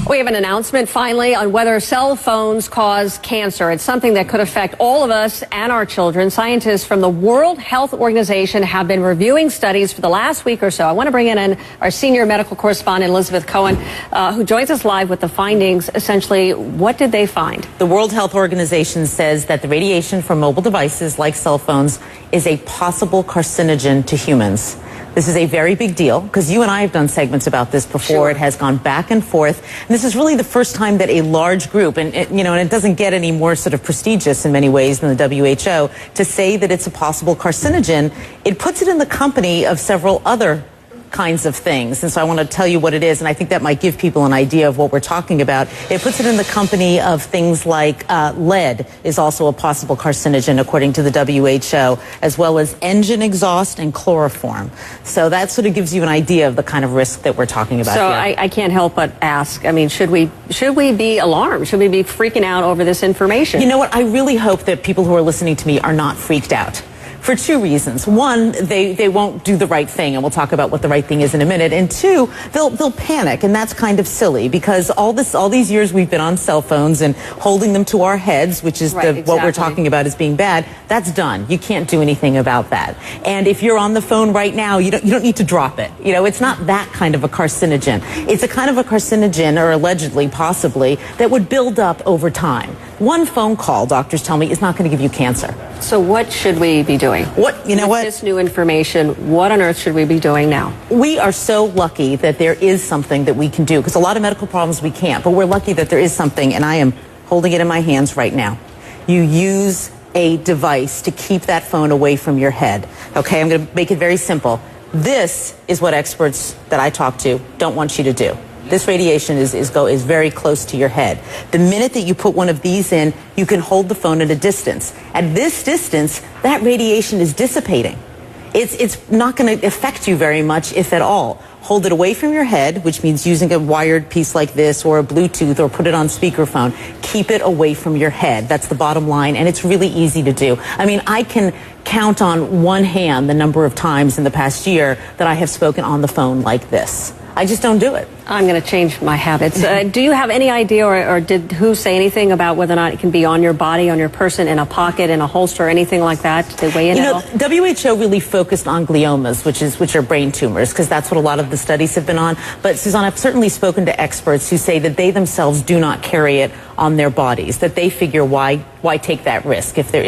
We have an announcement finally on whether cell phones cause cancer. It's something that could affect all of us and our children. Scientists from the World Health Organization have been reviewing studies for the last week or so. I want to bring in our senior medical correspondent, Elizabeth Cohen, who joins us live with the findings. Essentially, what did they find? The World Health Organization says that the radiation from mobile devices like cell phones is a possible carcinogen to humans. This is a very big deal because you and I have done segments about this before. Sure. It has gone back and forth. And this is really the first time that a large group, and it doesn't get any more sort of prestigious in many ways than the WHO, to say that it's a possible carcinogen. It puts it in the company of several other kinds of things. And so I want to tell you what it is, and I think that might give people an idea of what we're talking about. It puts it in the company of things like lead is also a possible carcinogen, according to the WHO, as well as engine exhaust and chloroform. So that sort of gives you an idea of the kind of risk that we're talking about So here. I can't help but ask, I mean, should we be alarmed? Should we be freaking out over this information? You know what? I really hope that people who are listening to me are not freaked out. For two reasons. One, they won't do the right thing, and we'll talk about what the right thing is in a minute. And two, they'll panic, and that's kind of silly because all these years we've been on cell phones and holding them to our heads, which is what we're talking about as being bad. That's done. You can't do anything about that. And if you're on the phone right now, you don't need to drop it. You know, it's not that kind of a carcinogen. It's a kind of a carcinogen, or allegedly, possibly, that would build up over time. One phone call, doctors tell me, is not going to give you cancer. So what should we be doing? With this new information, what on earth should we be doing now? We are so lucky that there is something that we can do, because a lot of medical problems we can't, but we're lucky that there is something, and I am holding it in my hands right now. You use a device to keep that phone away from your head. Okay, I'm going to make it very simple. This is what experts that I talk to don't want you to do. This radiation is very close to your head. The minute that you put one of these in, you can hold the phone at a distance. At this distance, that radiation is dissipating. It's not going to affect you very much, if at all. Hold it away from your head, which means using a wired piece like this or a Bluetooth, or put it on speakerphone. Keep it away from your head. That's the bottom line, and it's really easy to do. I mean, I can count on one hand the number of times in the past year that I have spoken on the phone like this. I just don't do it. I'm going to change my habits. Do you have any idea, or did who say anything about whether or not it can be on your body, on your person, in a pocket, in a holster, anything like that? Did they weigh in at all? WHO really focused on gliomas, which are brain tumors, because that's what a lot of the studies have been on. But Suzanne, I've certainly spoken to experts who say that they themselves do not carry it on their bodies, that they figure why take that risk if there